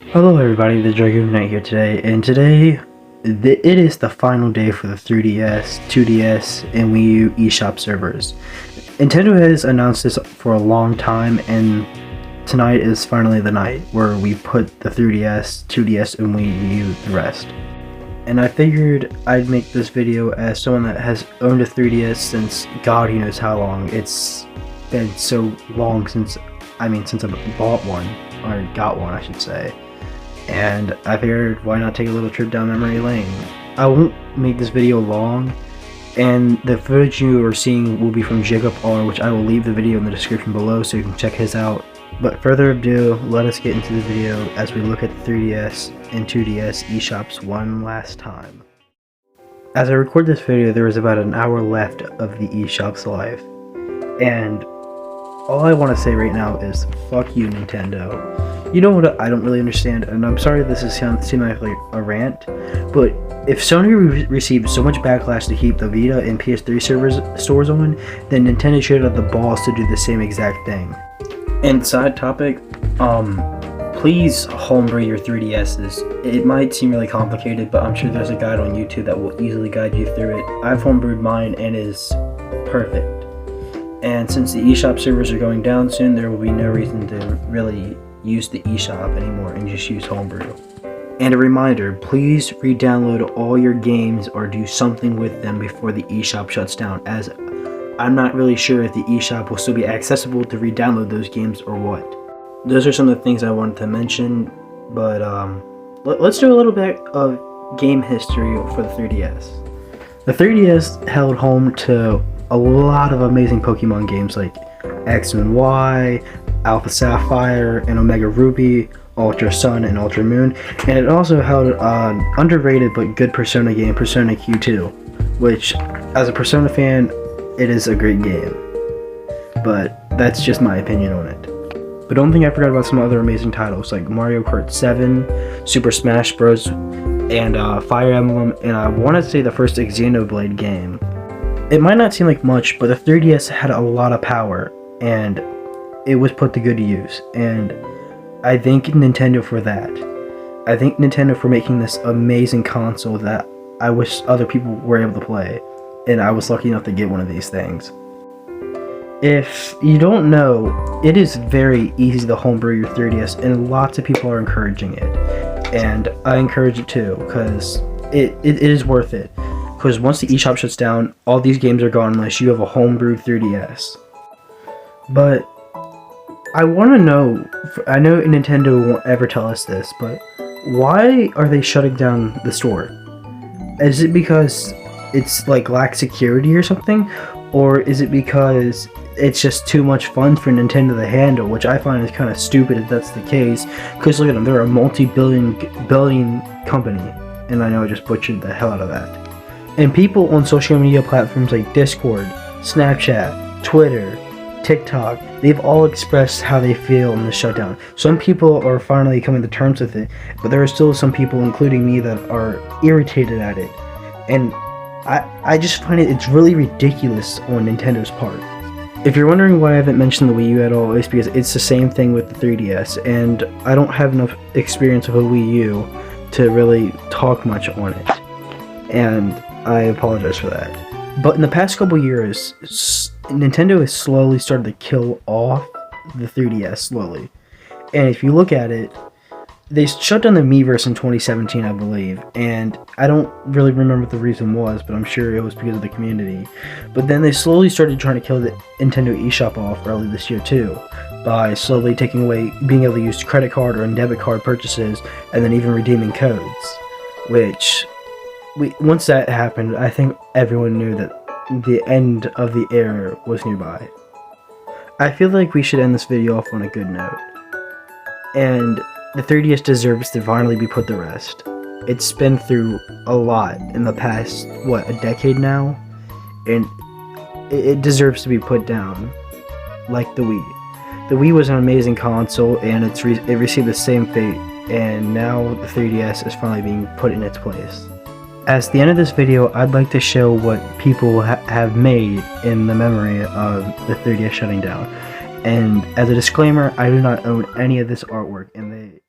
Hello everybody, the Dragoon Knight here today, and today it is the final day for the 3DS, 2DS, and Wii U eShop servers. Nintendo has announced this for a long time, and tonight is finally the night where we put the 3DS, 2DS, and Wii U to rest. And I figured I'd make this video as someone that has owned a 3DS since God he knows how long. It's been so long since I bought one, or got one I should say. And I figured why not take a little trip down memory lane. I won't make this video long, and the footage you are seeing will be from Jacob R, which I will leave the video in the description below so you can check his out. But further ado, let us get into the video as we look at the 3DS and 2DS eShops one last time. As I record this video, there is about an hour left of the eShops live, and all I want to say right now is fuck you, Nintendo. You know what I don't really understand, and I'm sorry this is seem like a rant, but if Sony received so much backlash to keep the Vita and PS3 stores on, then Nintendo should have the balls to do the same exact thing. And side topic, please homebrew your 3DSs. It might seem really complicated, but I'm sure there's a guide on YouTube that will easily guide you through it. I've homebrewed mine and it is perfect. And since the eShop servers are going down soon, there will be no reason to really use the eShop anymore and just use homebrew. And a reminder, please re-download all your games or do something with them before the eShop shuts down, as I'm not really sure if the eShop will still be accessible to re-download those games or what. Those are some of the things I wanted to mention, but let's do a little bit of game history for the 3DS. The 3DS held home to a lot of amazing Pokemon games like X and Y, Alpha Sapphire and Omega Ruby, Ultra Sun and Ultra Moon, and it also held an underrated but good Persona game, Persona Q2, which, as a Persona fan, it is a great game. But that's just my opinion on it. But don't think I forgot about some other amazing titles like Mario Kart 7, Super Smash Bros, and Fire Emblem, and I want to say the first Xenoblade game. It might not seem like much, but the 3DS had a lot of power, and it was put to good use, and I thank Nintendo for that. I thank Nintendo for making this amazing console that I wish other people were able to play, and I was lucky enough to get one of these things. If you don't know, it is very easy to homebrew your 3DS, and lots of people are encouraging it, and I encourage it too, because it is worth it. Because once the eShop shuts down, all these games are gone unless you have a homebrewed 3DS. But I want to know, I know Nintendo won't ever tell us this, but why are they shutting down the store? Is it because it's like lacks security or something? Or is it because it's just too much fun for Nintendo to handle, which I find is kind of stupid if that's the case. Because look at them, they're a multi-billion company, and I know I just butchered the hell out of that. And people on social media platforms like Discord, Snapchat, Twitter, TikTok, they've all expressed how they feel in the shutdown. Some people are finally coming to terms with it, but there are still some people, including me, that are irritated at it. And I just find it's really ridiculous on Nintendo's part. If you're wondering why I haven't mentioned the Wii U at all, it's because it's the same thing with the 3DS, and I don't have enough experience with a Wii U to really talk much on it. And I apologize for that. But in the past couple years, Nintendo has slowly started to kill off the 3DS slowly. And if you look at it, they shut down the Miiverse in 2017, I believe, and I don't really remember what the reason was, but I'm sure it was because of the community. But then they slowly started trying to kill the Nintendo eShop off early this year too, by slowly taking away being able to use credit card or debit card purchases, and then even redeeming codes, which once that happened, I think everyone knew that the end of the era was nearby. I feel like we should end this video off on a good note. And the 3DS deserves to finally be put to rest. It's been through a lot in the past, what, a decade now? And it deserves to be put down, like the Wii. The Wii was an amazing console, and it received the same fate, and now the 3DS is finally being put in its place. At the end of this video, I'd like to show what people have made in the memory of the 3DS shutting down. And as a disclaimer, I do not own any of this artwork, and they